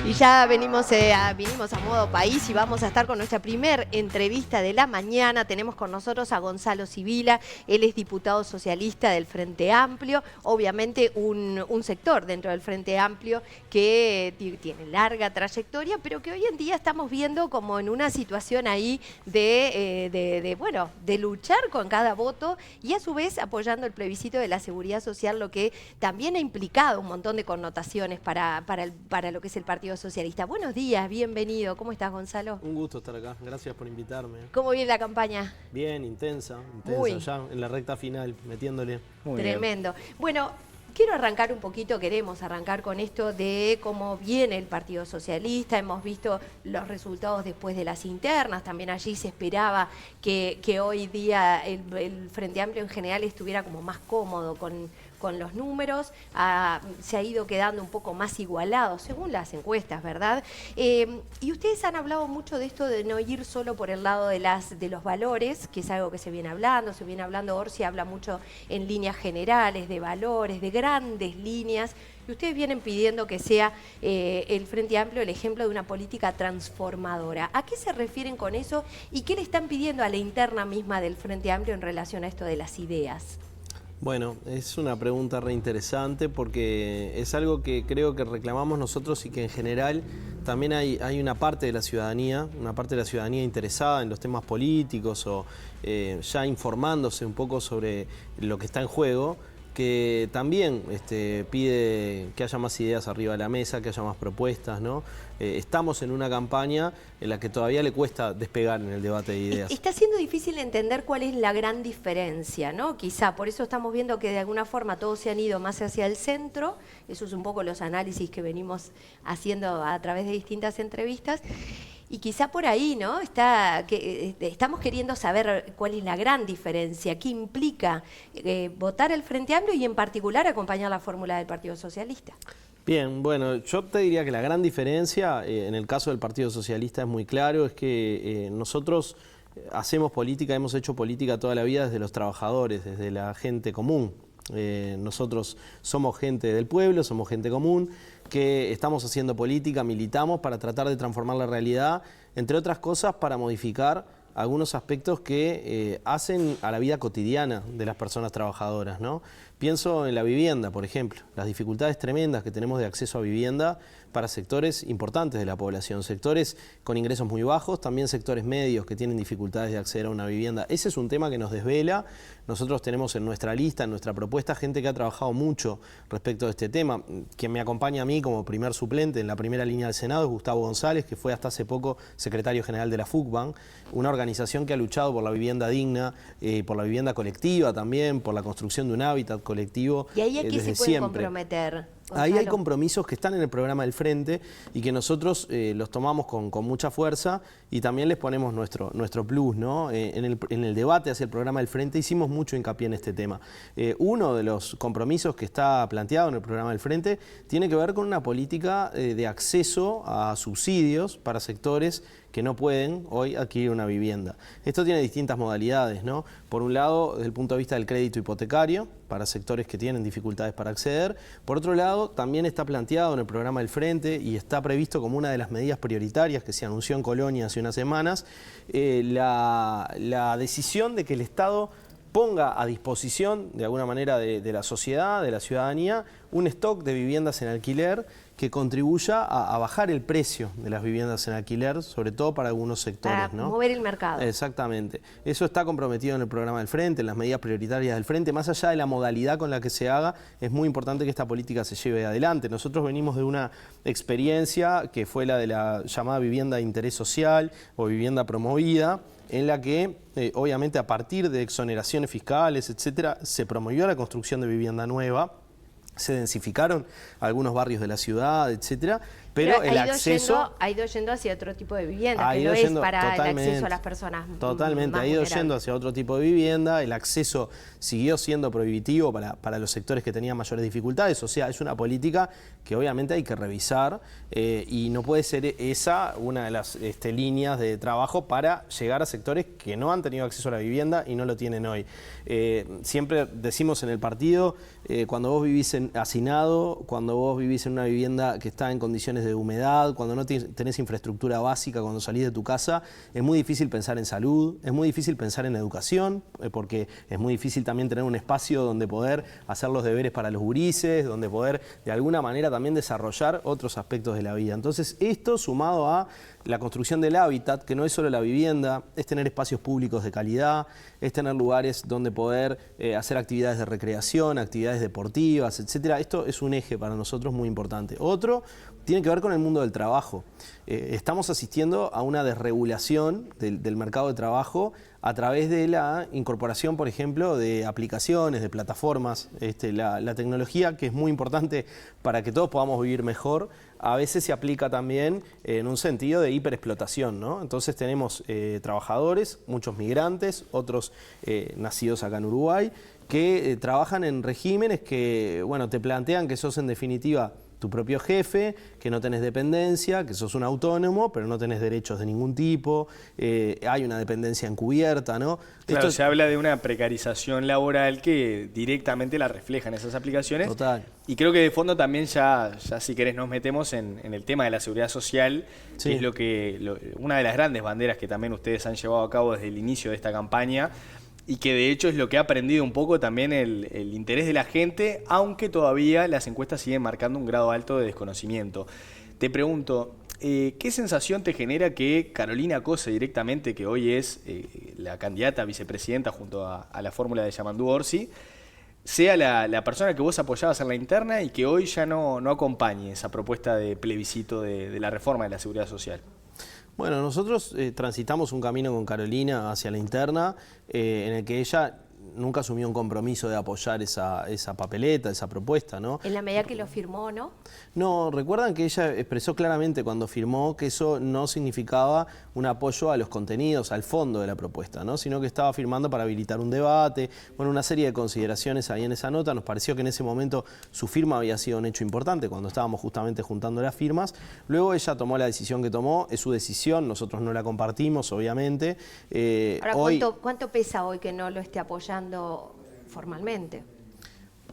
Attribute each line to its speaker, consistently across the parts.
Speaker 1: Y ya vinimos a modo país y vamos a estar con nuestra primer entrevista de la mañana. Tenemos con nosotros a Gonzalo Sibila, él es diputado socialista del Frente Amplio, obviamente un sector dentro del Frente Amplio que tiene larga trayectoria, pero que hoy en día estamos viendo como en una situación ahí de luchar con cada voto y a su vez apoyando el plebiscito de la seguridad social, lo que también ha implicado un montón de connotaciones para lo que es el Partido Socialista. Buenos días, bienvenido. ¿Cómo estás, Gonzalo?
Speaker 2: Un gusto estar acá, gracias por invitarme.
Speaker 1: ¿Cómo viene la campaña?
Speaker 2: Bien, intensa, ya en la recta final, metiéndole.
Speaker 1: Muy tremendo. Bien. Bueno, queremos arrancar con esto de cómo viene el Partido Socialista. Hemos visto los resultados después de las internas, también allí se esperaba que hoy día el Frente Amplio en general estuviera como más cómodo con los números, se ha ido quedando un poco más igualado, según las encuestas, ¿verdad? Y ustedes han hablado mucho de esto de no ir solo por el lado de los valores, que es algo que se viene hablando, Orsi habla mucho en líneas generales, de valores, de grandes líneas, y ustedes vienen pidiendo que sea el Frente Amplio el ejemplo de una política transformadora. ¿A qué se refieren con eso y qué le están pidiendo a la interna misma del Frente Amplio en relación a esto de las ideas?
Speaker 2: Bueno, es una pregunta reinteresante porque es algo que creo que reclamamos nosotros y que en general también hay una parte de la ciudadanía, interesada en los temas políticos o ya informándose un poco sobre lo que está en juego, que también pide que haya más ideas arriba de la mesa, que haya más propuestas, ¿no? Estamos en una campaña en la que todavía le cuesta despegar en el debate de ideas.
Speaker 1: Está siendo difícil entender cuál es la gran diferencia, ¿no? Quizá, por eso estamos viendo que de alguna forma todos se han ido más hacia el centro, eso es un poco los análisis que venimos haciendo a través de distintas entrevistas, y quizá por ahí, ¿no? Estamos queriendo saber cuál es la gran diferencia, qué implica votar el Frente Amplio y en particular acompañar la fórmula del Partido Socialista.
Speaker 2: Bien, bueno, yo te diría que la gran diferencia en el caso del Partido Socialista es muy claro, es que nosotros hacemos política, hemos hecho política toda la vida desde los trabajadores, desde la gente común. Nosotros somos gente del pueblo, somos gente común, que estamos haciendo política, militamos para tratar de transformar la realidad, entre otras cosas para modificar algunos aspectos que hacen a la vida cotidiana de las personas trabajadoras, ¿no? Pienso en la vivienda, por ejemplo, las dificultades tremendas que tenemos de acceso a vivienda para sectores importantes de la población, sectores con ingresos muy bajos, también sectores medios que tienen dificultades de acceder a una vivienda. Ese es un tema que nos desvela. Nosotros tenemos en nuestra lista, en nuestra propuesta, gente que ha trabajado mucho respecto de este tema. Quien me acompaña a mí como primer suplente en la primera línea del Senado es Gustavo González, que fue hasta hace poco secretario general de la FUCBAN, una organización que ha luchado por la vivienda digna, por la vivienda colectiva también, por la construcción de un hábitat colectivo.
Speaker 1: ¿Y ahí a qué se pueden comprometer? Gonzalo.
Speaker 2: Ahí hay compromisos que están en el programa del Frente y que nosotros los tomamos con mucha fuerza y también les ponemos nuestro plus, ¿no? En el debate hacia el programa del Frente hicimos mucho hincapié en este tema. Uno de los compromisos que está planteado en el programa del Frente tiene que ver con una política de acceso a subsidios para sectores que no pueden hoy adquirir una vivienda. Esto tiene distintas modalidades, ¿no? Por un lado, desde el punto de vista del crédito hipotecario, para sectores que tienen dificultades para acceder. Por otro lado, también está planteado en el programa del Frente y está previsto como una de las medidas prioritarias que se anunció en Colonia hace unas semanas, la decisión de que el Estado ponga a disposición, de alguna manera, de la sociedad, de la ciudadanía, un stock de viviendas en alquiler que contribuya a bajar el precio de las viviendas en alquiler, sobre todo para algunos sectores,
Speaker 1: para mover el mercado.
Speaker 2: Exactamente. Eso está comprometido en el programa del Frente, en las medidas prioritarias del Frente. Más allá de la modalidad con la que se haga, es muy importante que esta política se lleve adelante. Nosotros venimos de una experiencia que fue la de la llamada vivienda de interés social o vivienda promovida, en la que, obviamente, a partir de exoneraciones fiscales, etcétera, se promovió la construcción de vivienda nueva, se densificaron algunos barrios de la ciudad, etcétera, pero el acceso
Speaker 1: ha ido yendo hacia otro tipo de vivienda, que no es para el acceso a las personas.
Speaker 2: Totalmente, ha ido yendo hacia otro tipo de vivienda, el acceso siguió siendo prohibitivo para los sectores que tenían mayores dificultades, o sea, es una política que obviamente hay que revisar y no puede ser esa una de las líneas de trabajo para llegar a sectores que no han tenido acceso a la vivienda y no lo tienen hoy. Siempre decimos en el partido, cuando vos vivís hacinado, cuando vos vivís en una vivienda que está en condiciones de humedad, cuando no tenés infraestructura básica, cuando salís de tu casa, es muy difícil pensar en salud, es muy difícil pensar en educación, porque es muy difícil también tener un espacio donde poder hacer los deberes para los gurises, donde poder de alguna manera también desarrollar otros aspectos de la vida. Entonces esto sumado a la construcción del hábitat, que no es solo la vivienda, es tener espacios públicos de calidad, es tener lugares donde poder hacer actividades de recreación, actividades deportivas, etcétera. Esto es un eje para nosotros muy importante. Otro tiene que ver con el mundo del trabajo. Estamos asistiendo a una desregulación del mercado de trabajo a través de la incorporación, por ejemplo, de aplicaciones, de plataformas. La tecnología, que es muy importante para que todos podamos vivir mejor, a veces se aplica también en un sentido de hiperexplotación, ¿no? Entonces tenemos trabajadores, muchos migrantes, otros nacidos acá en Uruguay, que trabajan en regímenes que, bueno, te plantean que sos en definitiva tu propio jefe, que no tenés dependencia, que sos un autónomo, pero no tenés derechos de ningún tipo, hay una dependencia encubierta, ¿no?
Speaker 3: Claro, se habla de una precarización laboral que directamente la reflejan esas aplicaciones.
Speaker 2: Total.
Speaker 3: Y creo que de fondo también ya si querés nos metemos en el tema de la seguridad social,
Speaker 2: Sí.
Speaker 3: que es una de las grandes banderas que también ustedes han llevado a cabo desde el inicio de esta campaña, y que de hecho es lo que ha aprendido un poco también el interés de la gente, aunque todavía las encuestas siguen marcando un grado alto de desconocimiento. Te pregunto, ¿qué sensación te genera que Carolina Cose directamente, que hoy es la candidata a vicepresidenta junto a la fórmula de Yamandú Orsi, sea la persona que vos apoyabas en la interna y que hoy ya no acompañe esa propuesta de plebiscito de la reforma de la seguridad social?
Speaker 2: Bueno, nosotros transitamos un camino con Carolina hacia la interna en el que ella nunca asumió un compromiso de apoyar esa papeleta, esa propuesta, ¿no?
Speaker 1: En la medida que lo firmó, ¿no?
Speaker 2: No, recuerdan que ella expresó claramente cuando firmó que eso no significaba un apoyo a los contenidos, al fondo de la propuesta, ¿no? Sino que estaba firmando para habilitar un debate, bueno, una serie de consideraciones ahí en esa nota. Nos pareció que en ese momento su firma había sido un hecho importante cuando estábamos justamente juntando las firmas. Luego ella tomó la decisión que tomó, es su decisión, nosotros no la compartimos, obviamente.
Speaker 1: Ahora,
Speaker 2: Hoy,
Speaker 1: ¿cuánto pesa hoy que no lo esté apoyando formalmente?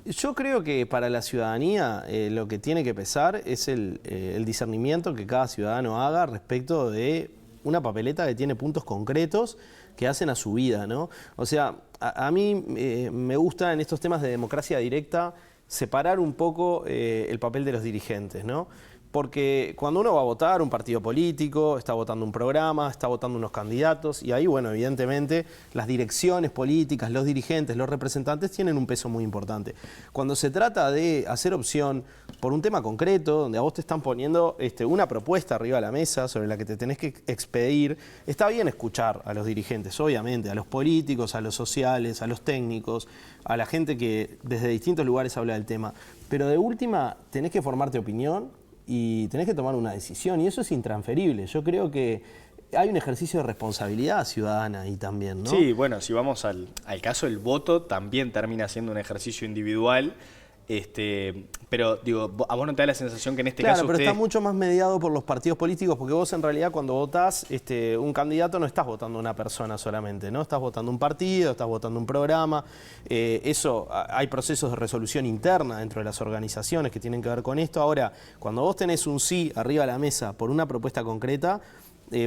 Speaker 2: yo creo que para la ciudadanía lo que tiene que pesar es el discernimiento que cada ciudadano haga respecto de una papeleta que tiene puntos concretos que hacen a su vida, ¿no? O sea, a mí me gusta en estos temas de democracia directa separar un poco el papel de los dirigentes, ¿no? Porque cuando uno va a votar un partido político, está votando un programa, está votando unos candidatos, y ahí, bueno, evidentemente las direcciones políticas, los dirigentes, los representantes tienen un peso muy importante. Cuando se trata de hacer opción por un tema concreto, donde a vos te están poniendo una propuesta arriba de la mesa sobre la que te tenés que expedir, está bien escuchar a los dirigentes, obviamente, a los políticos, a los sociales, a los técnicos, a la gente que desde distintos lugares habla del tema. Pero de última, tenés que formarte opinión y tenés que tomar una decisión, y eso es intransferible. Yo creo que hay un ejercicio de responsabilidad ciudadana ahí también, ¿no?
Speaker 3: Sí, bueno, si vamos al caso del voto, también termina siendo un ejercicio individual. Pero digo, a vos no te da la sensación que en este
Speaker 2: Claro,
Speaker 3: caso
Speaker 2: pero
Speaker 3: usted...
Speaker 2: está mucho más mediado por los partidos políticos, porque vos en realidad cuando votás un candidato no estás votando una persona solamente, ¿no? Estás votando un partido, estás votando un programa. Hay procesos de resolución interna dentro de las organizaciones que tienen que ver con esto. Ahora, cuando vos tenés un sí arriba de la mesa por una propuesta concreta,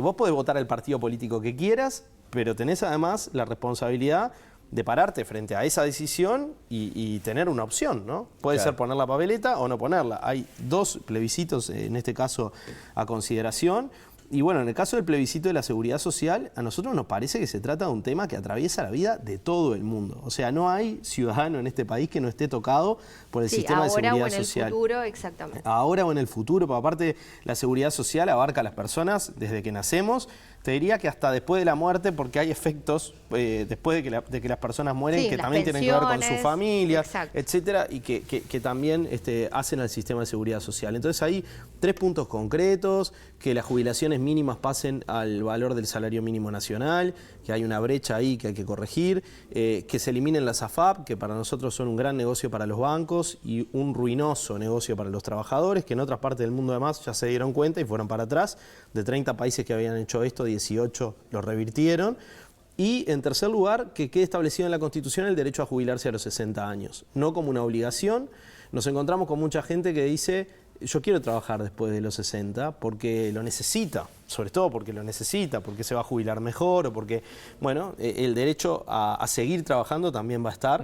Speaker 2: vos podés votar al partido político que quieras, pero tenés además la responsabilidad de pararte frente a esa decisión y tener una opción, ¿no? Puede
Speaker 3: Claro.
Speaker 2: ser poner la papeleta o no ponerla. Hay dos plebiscitos, en este caso, a consideración. Y bueno, en el caso del plebiscito de la seguridad social, a nosotros nos parece que se trata de un tema que atraviesa la vida de todo el mundo. O sea, no hay ciudadano en este país que no esté tocado por el sistema de seguridad
Speaker 1: ahora o en
Speaker 2: social.
Speaker 1: el futuro, exactamente.
Speaker 2: Ahora o en el futuro, porque aparte la seguridad social abarca a las personas desde que nacemos, te diría que hasta después de la muerte, porque hay efectos después de que las personas mueren,
Speaker 1: Sí,
Speaker 2: que
Speaker 1: las
Speaker 2: también tienen que ver con su
Speaker 1: pensiones,
Speaker 2: familia,
Speaker 1: exacto.
Speaker 2: etcétera, y que también hacen al sistema de seguridad social. Entonces hay 3 puntos concretos: que las jubilaciones mínimas pasen al valor del salario mínimo nacional, que hay una brecha ahí que hay que corregir, que se eliminen las AFAP, que para nosotros son un gran negocio para los bancos y un ruinoso negocio para los trabajadores, que en otras partes del mundo además ya se dieron cuenta y fueron para atrás. De 30 países que habían hecho esto, 18 lo revirtieron. Y en tercer lugar, que quede establecido en la Constitución el derecho a jubilarse a los 60 años, no como una obligación. Nos encontramos con mucha gente que dice yo quiero trabajar después de los 60 porque lo necesita, sobre todo porque lo necesita, porque se va a jubilar mejor o porque, bueno, el derecho a seguir trabajando también va a estar.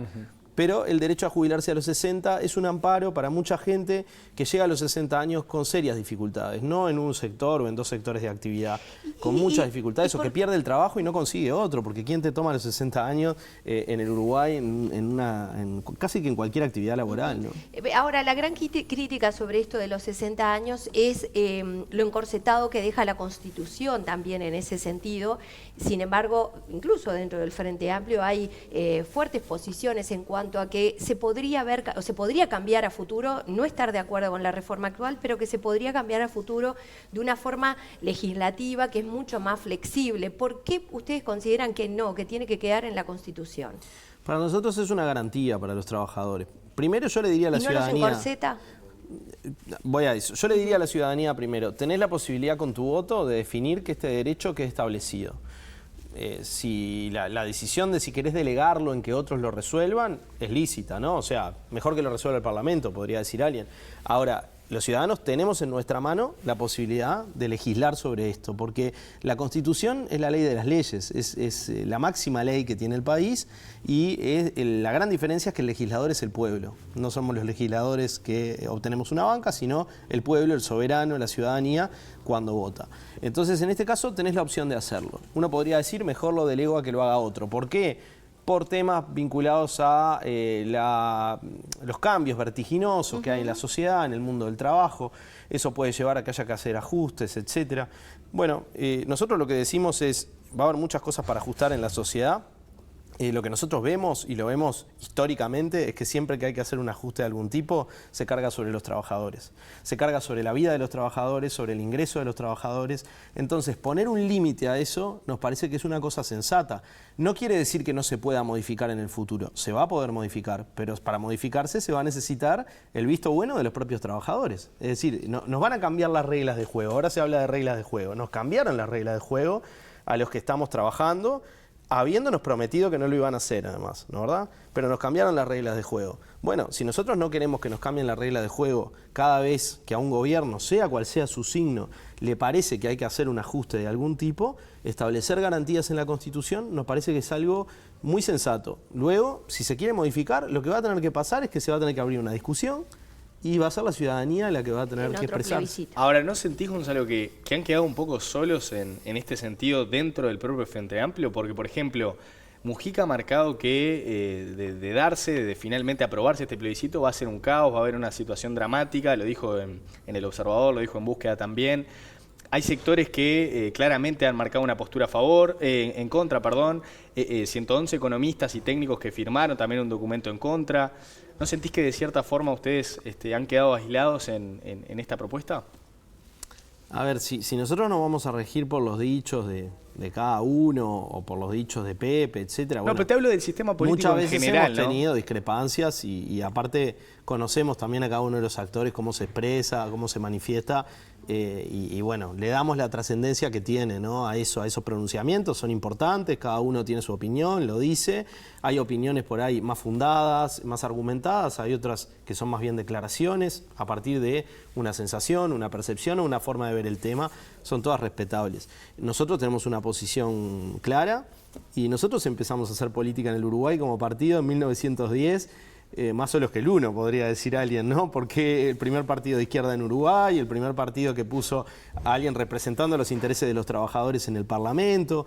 Speaker 2: Pero el derecho a jubilarse a los 60 es un amparo para mucha gente que llega a los 60 años con serias dificultades, no en un sector o en dos sectores de actividad, con muchas dificultades, o que pierde el trabajo y no consigue otro, porque ¿quién te toma a los 60 años en el Uruguay casi que en cualquier actividad laboral, ¿no?
Speaker 1: Ahora, la gran crítica sobre esto de los 60 años es lo encorsetado que deja la Constitución también en ese sentido. Sin embargo, incluso dentro del Frente Amplio hay fuertes posiciones en cuanto a que se podría cambiar a futuro, no estar de acuerdo con la reforma actual, pero que se podría cambiar a futuro de una forma legislativa que es mucho más flexible. ¿Por qué ustedes consideran que no, que tiene que quedar en la Constitución?
Speaker 2: Para nosotros es una garantía para los trabajadores. Primero yo le diría a la ciudadanía...
Speaker 1: ¿Y no los encorseta?
Speaker 2: Voy a eso. Yo le diría a la ciudadanía primero, tenés la posibilidad con tu voto de definir que este derecho quede establecido. Si la decisión de si querés delegarlo en que otros lo resuelvan es lícita, ¿no? O sea, mejor que lo resuelva el Parlamento, podría decir alguien. Ahora, los ciudadanos tenemos en nuestra mano la posibilidad de legislar sobre esto, porque la Constitución es la ley de las leyes, es la máxima ley que tiene el país, y la gran diferencia es que el legislador es el pueblo. No somos los legisladores que obtenemos una banca, sino el pueblo, el soberano, la ciudadanía, cuando vota. Entonces, en este caso, tenés la opción de hacerlo. Uno podría decir, mejor lo delego a que lo haga otro. ¿Por qué? Por temas vinculados a los cambios vertiginosos que hay en la sociedad, en el mundo del trabajo. Eso puede llevar a que haya que hacer ajustes, etcétera. Bueno, nosotros lo que decimos es, va a haber muchas cosas para ajustar en la sociedad. Lo que nosotros vemos, y lo vemos históricamente, es que siempre que hay que hacer un ajuste de algún tipo, se carga sobre los trabajadores. Se carga sobre la vida de los trabajadores, sobre el ingreso de los trabajadores. Entonces, poner un límite a eso nos parece que es una cosa sensata. No quiere decir que no se pueda modificar en el futuro. Se va a poder modificar, pero para modificarse se va a necesitar el visto bueno de los propios trabajadores. Es decir, nos van a cambiar las reglas de juego. Ahora se habla de reglas de juego. Nos cambiaron las reglas de juego a los que estamos trabajando, habiéndonos prometido que no lo iban a hacer, además, ¿no, verdad? Pero nos cambiaron las reglas de juego. Bueno, si nosotros no queremos que nos cambien la regla de juego cada vez que a un gobierno, sea cual sea su signo, le parece que hay que hacer un ajuste de algún tipo, establecer garantías en la Constitución nos parece que es algo muy sensato. Luego, si se quiere modificar, lo que va a tener que pasar es que se va a tener que abrir una discusión, y va a ser la ciudadanía la que va a tener que expresar.
Speaker 3: Ahora, ¿no sentís, Gonzalo, que han quedado un poco solos en este sentido dentro del propio Frente Amplio? Porque, por ejemplo, Mujica ha marcado que de finalmente aprobarse este plebiscito va a ser un caos, va a haber una situación dramática, lo dijo en El Observador, lo dijo en Búsqueda también. Hay sectores que claramente han marcado una postura a favor, en contra, perdón. 111 economistas y técnicos que firmaron también un documento en contra. ¿No sentís que de cierta forma ustedes han quedado aislados en esta propuesta?
Speaker 2: A ver, si nosotros nos vamos a regir por los dichos de cada uno o por los dichos de Pepe, etcétera.
Speaker 3: No, pero te hablo del sistema político en general,
Speaker 2: muchas veces hemos tenido discrepancias y aparte conocemos también a cada uno de los actores cómo se expresa, cómo se manifiesta. Y bueno, le damos la trascendencia que tiene, ¿no? a esos pronunciamientos, son importantes, cada uno tiene su opinión, lo dice, hay opiniones por ahí más fundadas, más argumentadas, hay otras que son más bien declaraciones a partir de una sensación, una percepción o una forma de ver el tema, son todas respetables. Nosotros tenemos una posición clara y nosotros empezamos a hacer política en el Uruguay como partido en 1910, más solos que el uno, podría decir alguien, ¿no? Porque el primer partido de izquierda en Uruguay, el primer partido que puso a alguien representando los intereses de los trabajadores en el Parlamento.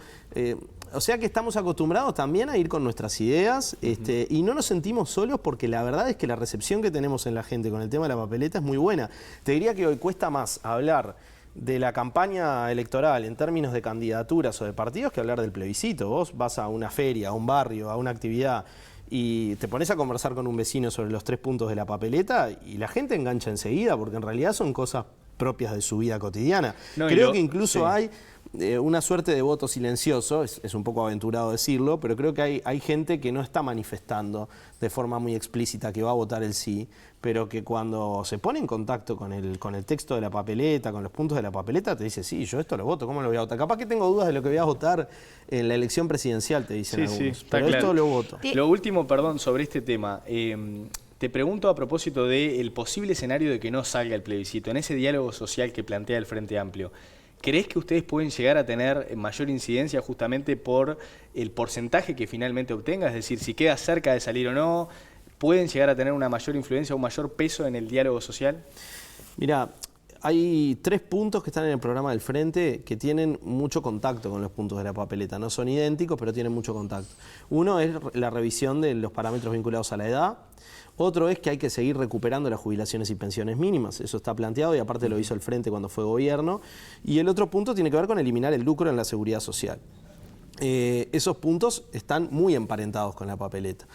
Speaker 2: O sea que estamos acostumbrados también a ir con nuestras ideas y no nos sentimos solos porque la verdad es que la recepción que tenemos en la gente con el tema de la papeleta es muy buena. Te diría que hoy cuesta más hablar de la campaña electoral en términos de candidaturas o de partidos que hablar del plebiscito. Vos vas a una feria, a un barrio, a una actividad y te pones a conversar con un vecino sobre los 3 puntos de la papeleta y la gente engancha enseguida porque en realidad son cosas propias de su vida cotidiana. Creo que incluso hay una suerte de voto silencioso, es un poco aventurado decirlo, pero creo que hay gente que no está manifestando de forma muy explícita que va a votar el sí, pero que cuando se pone en contacto con el texto de la papeleta, con los puntos de la papeleta, te dice, sí, yo esto lo voto, ¿cómo lo voy a votar? Capaz que tengo dudas de lo que voy a votar en la elección presidencial, te dicen algunos, pero
Speaker 3: claro.
Speaker 2: Esto lo voto.
Speaker 3: Lo último, perdón, sobre este tema. Te pregunto a propósito del posible escenario de que no salga el plebiscito, en ese diálogo social que plantea el Frente Amplio. ¿Crees que ustedes pueden llegar a tener mayor incidencia justamente por el porcentaje que finalmente obtenga? Es decir, si queda cerca de salir o no, ¿pueden llegar a tener una mayor influencia o un mayor peso en el diálogo social?
Speaker 2: Mira, hay 3 puntos que están en el programa del Frente que tienen mucho contacto con los puntos de la papeleta. No son idénticos, pero tienen mucho contacto. Uno es la revisión de los parámetros vinculados a la edad. Otro es que hay que seguir recuperando las jubilaciones y pensiones mínimas. Eso está planteado y aparte lo hizo el Frente cuando fue gobierno. Y el otro punto tiene que ver con eliminar el lucro en la seguridad social. Esos puntos están muy emparentados con la papeleta.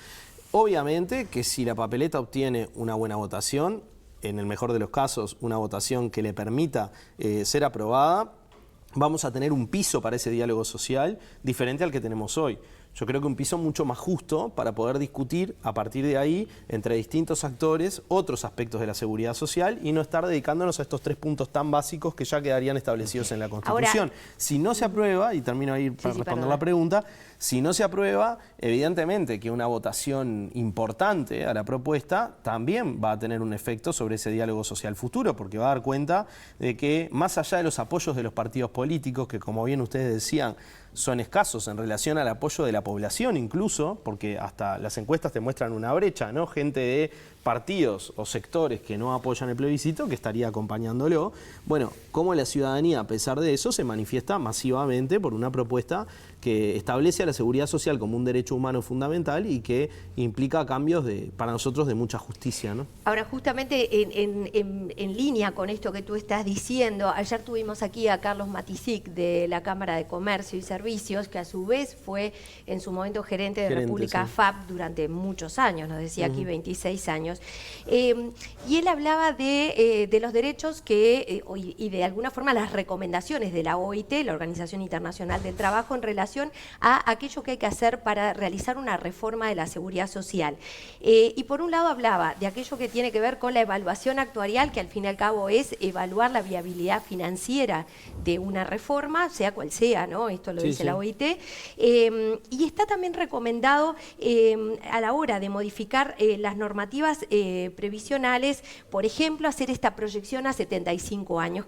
Speaker 2: Obviamente que si la papeleta obtiene una buena votación, en el mejor de los casos, una votación que le permita ser aprobada, vamos a tener un piso para ese diálogo social diferente al que tenemos hoy. Yo creo que un piso mucho más justo para poder discutir a partir de ahí entre distintos actores otros aspectos de la seguridad social y no estar dedicándonos a estos 3 puntos tan básicos que ya quedarían establecidos en la Constitución. Ahora, si no se aprueba, y termino ahí para responder la pregunta, si no se aprueba, evidentemente que una votación importante a la propuesta también va a tener un efecto sobre ese diálogo social futuro, porque va a dar cuenta de que más allá de los apoyos de los partidos políticos, que como bien ustedes decían, son escasos en relación al apoyo de la población incluso, porque hasta las encuestas te muestran una brecha, ¿no? Gente de partidos o sectores que no apoyan el plebiscito que estaría acompañándolo. Bueno, cómo la ciudadanía, a pesar de eso, se manifiesta masivamente por una propuesta que establece a la seguridad social como un derecho humano fundamental y que implica cambios para nosotros de mucha justicia, ¿no?
Speaker 1: Ahora, justamente en línea con esto que tú estás diciendo, ayer tuvimos aquí a Carlos Matisic de la Cámara de Comercio y Servicios, que a su vez fue en su momento gerente de República FAP durante muchos años, nos decía aquí 26 años, y él hablaba de los derechos y de alguna forma las recomendaciones de la OIT, la Organización Internacional del Trabajo, en relación a aquello que hay que hacer para realizar una reforma de la seguridad social. Y por un lado hablaba de aquello que tiene que ver con la evaluación actuarial, que al fin y al cabo es evaluar la viabilidad financiera de una reforma, sea cual sea, ¿no? Esto lo dice la OIT. Y está también recomendado a la hora de modificar las normativas previsionales, por ejemplo, hacer esta proyección a 75 años,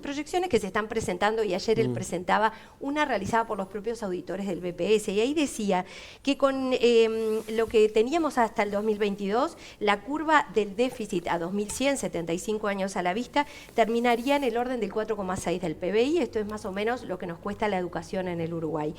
Speaker 1: proyecciones que se están presentando, y ayer él presentaba una realizada por los propios auditores del BPS, y ahí decía que con lo que teníamos hasta el 2022, la curva del déficit a 2100, 75 años a la vista, terminaría en el orden del 4,6 del PBI. Esto es más o menos lo que nos cuesta la educación en el Uruguay.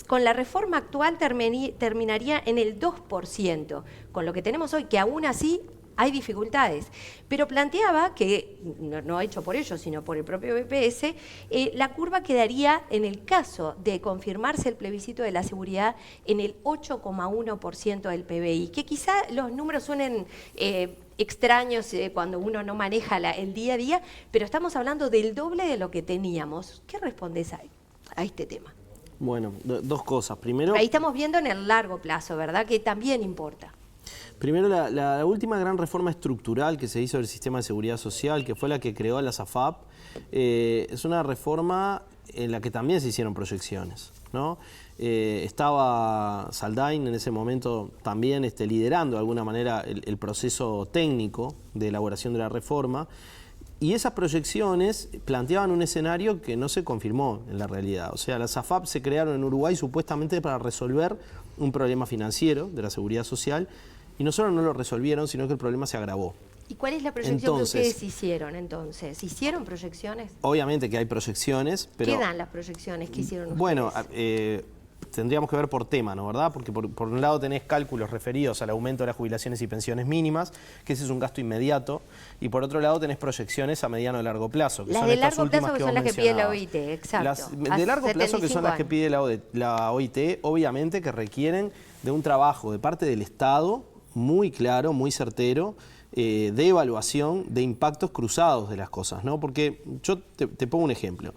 Speaker 1: Con la reforma actual terminaría en el 2%, con lo que tenemos hoy, que aún así hay dificultades, pero planteaba que, no hecho por ellos, sino por el propio BPS, la curva quedaría, en el caso de confirmarse el plebiscito de la seguridad, en el 8,1% del PBI, que quizá los números suenen extraños cuando uno no maneja el día a día, pero estamos hablando del doble de lo que teníamos. ¿Qué respondes a este tema?
Speaker 2: Bueno, 2 cosas. Primero,
Speaker 1: ahí estamos viendo en el largo plazo, ¿verdad?, que también importa.
Speaker 2: Primero, la última gran reforma estructural que se hizo del sistema de seguridad social, que fue la que creó a la SAFAP, es una reforma en la que también se hicieron proyecciones, ¿no? Estaba Saldain en ese momento también liderando de alguna manera el proceso técnico de elaboración de la reforma, y esas proyecciones planteaban un escenario que no se confirmó en la realidad. O sea, las SAFAP se crearon en Uruguay supuestamente para resolver un problema financiero de la seguridad social, y no solo no lo resolvieron, sino que el problema se agravó.
Speaker 1: ¿Y cuál es la proyección que ustedes hicieron entonces? ¿Hicieron proyecciones?
Speaker 2: Obviamente que hay proyecciones, pero...
Speaker 1: ¿Qué dan las proyecciones que hicieron ustedes?
Speaker 2: Bueno, tendríamos que ver por tema, ¿no? ¿Verdad? Porque por un lado tenés cálculos referidos al aumento de las jubilaciones y pensiones mínimas, que ese es un gasto inmediato, y por otro lado tenés proyecciones a mediano y largo plazo. Que
Speaker 1: las
Speaker 2: son
Speaker 1: de
Speaker 2: estas
Speaker 1: largo plazo que son las que pide la OIT, exacto.
Speaker 2: Las de largo plazo que son las que pide la OIT, obviamente que requieren de un trabajo de parte del Estado muy claro, muy certero, de evaluación de impactos cruzados de las cosas, ¿no? Porque yo te pongo un ejemplo.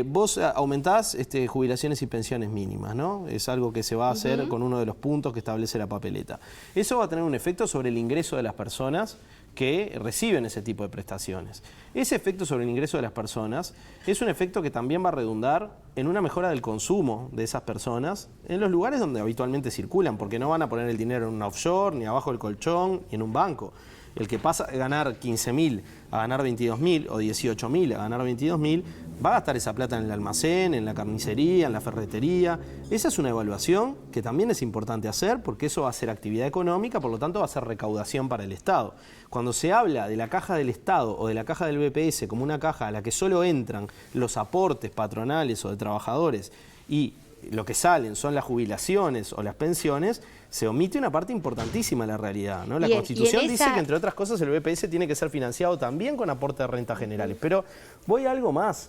Speaker 2: Vos aumentás jubilaciones y pensiones mínimas, ¿no? Es algo que se va a hacer con uno de los puntos que establece la papeleta. Eso va a tener un efecto sobre el ingreso de las personas que reciben ese tipo de prestaciones. Ese efecto sobre el ingreso de las personas es un efecto que también va a redundar en una mejora del consumo de esas personas en los lugares donde habitualmente circulan, porque no van a poner el dinero en un offshore, ni abajo del colchón, ni en un banco. El que pasa de ganar 15.000 a ganar 22.000 o 18.000 a ganar 22.000 va a gastar esa plata en el almacén, en la carnicería, en la ferretería. Esa es una evaluación que también es importante hacer porque eso va a ser actividad económica, por lo tanto va a ser recaudación para el Estado. Cuando se habla de la caja del Estado o de la caja del BPS como una caja a la que solo entran los aportes patronales o de trabajadores y lo que salen son las jubilaciones o las pensiones, se omite una parte importantísima de la realidad, ¿no? La Constitución dice que, entre otras cosas, el BPS tiene que ser financiado también con aporte de rentas generales. Pero voy a algo más.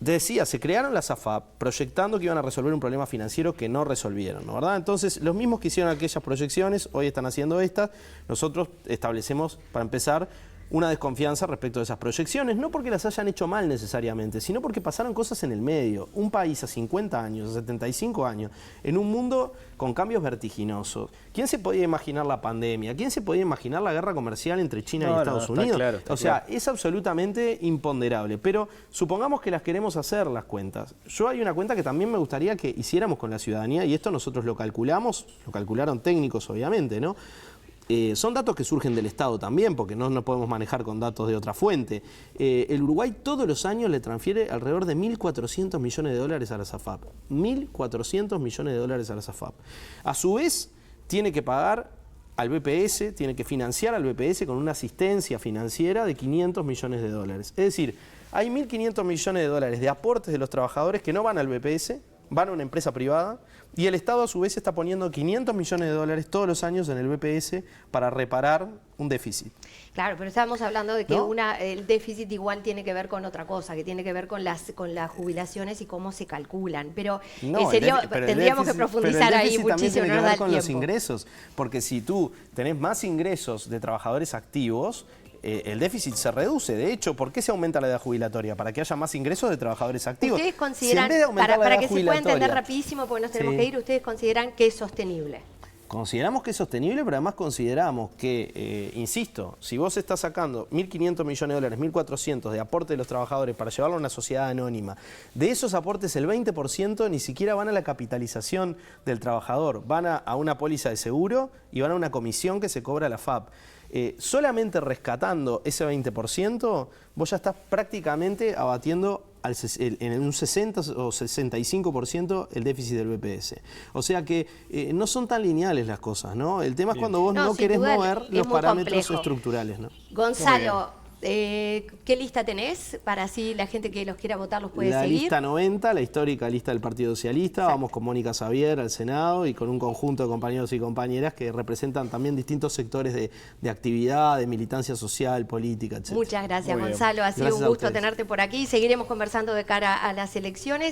Speaker 2: Decía, se crearon las AFAP proyectando que iban a resolver un problema financiero que no resolvieron, ¿no? ¿Verdad? Entonces, los mismos que hicieron aquellas proyecciones, hoy están haciendo estas. Nosotros establecemos, para empezar, una desconfianza respecto de esas proyecciones, no porque las hayan hecho mal necesariamente, sino porque pasaron cosas en el medio. Un país a 50 años, a 75 años, en un mundo con cambios vertiginosos. ¿Quién se podía imaginar la pandemia? ¿Quién se podía imaginar la guerra comercial entre China y Estados Unidos?
Speaker 3: Claro,
Speaker 2: o sea, es absolutamente imponderable. Pero supongamos que las queremos hacer, las cuentas. Yo hay una cuenta que también me gustaría que hiciéramos con la ciudadanía, y esto nosotros lo calculamos, lo calcularon técnicos obviamente, ¿no? Son datos que surgen del Estado también, porque no nos podemos manejar con datos de otra fuente. El Uruguay todos los años le transfiere alrededor de 1.400 millones de dólares a las AFAP. 1.400 millones de dólares a las AFAP. A su vez, tiene que pagar al BPS, tiene que financiar al BPS con una asistencia financiera de 500 millones de dólares. Es decir, hay 1.500 millones de dólares de aportes de los trabajadores que no van al BPS, van a una empresa privada, y el Estado a su vez está poniendo 500 millones de dólares todos los años en el BPS para reparar un déficit.
Speaker 1: Claro, pero estábamos hablando de que
Speaker 2: ¿No?
Speaker 1: el déficit igual tiene que ver con otra cosa, que tiene que ver con las jubilaciones y cómo se calculan. Pero
Speaker 2: No,
Speaker 1: tendríamos que profundizar ahí muchísimo,
Speaker 2: también tiene
Speaker 1: no
Speaker 2: que
Speaker 1: nos da
Speaker 2: ver
Speaker 1: el
Speaker 2: con los
Speaker 1: tiempo.
Speaker 2: ingresos, porque si tú tenés más ingresos de trabajadores activos, el déficit se reduce. De hecho, ¿por qué se aumenta la edad jubilatoria? Para que haya más ingresos de trabajadores activos.
Speaker 1: ¿Ustedes consideran,
Speaker 2: Si en vez de aumentar la
Speaker 1: para
Speaker 2: edad
Speaker 1: que se pueda entender
Speaker 2: jubilatoria,
Speaker 1: rapidísimo, porque nos tenemos
Speaker 2: Sí.
Speaker 1: que ir, ustedes consideran que es sostenible?
Speaker 2: Consideramos que es sostenible, pero además consideramos que, insisto, si vos estás sacando 1.500 millones de dólares, 1.400 de aporte de los trabajadores para llevarlo a una sociedad anónima, de esos aportes el 20% ni siquiera van a la capitalización del trabajador, van a una póliza de seguro y van a una comisión que se cobra a la FAP. Solamente rescatando ese 20%, vos ya estás prácticamente abatiendo en un 60 o 65% el déficit del BPS. O sea que no son tan lineales las cosas, ¿no? El tema es cuando vos no querés mover los parámetros
Speaker 1: complejo.
Speaker 2: estructurales, ¿no?
Speaker 1: Gonzalo, ¿qué lista tenés para así la gente que los quiera votar los puede
Speaker 2: La
Speaker 1: seguir?
Speaker 2: lista 90, la histórica lista del Partido Socialista.
Speaker 1: Exacto.
Speaker 2: Vamos con Mónica Xavier al Senado y con un conjunto de compañeros y compañeras que representan también distintos sectores de actividad, de militancia social, política, etc.
Speaker 1: Muchas gracias,
Speaker 3: Muy bien.
Speaker 1: Gonzalo. Ha sido
Speaker 2: Gracias
Speaker 1: un
Speaker 2: a
Speaker 1: gusto
Speaker 2: ustedes.
Speaker 1: tenerte por aquí. Seguiremos conversando de cara a las elecciones.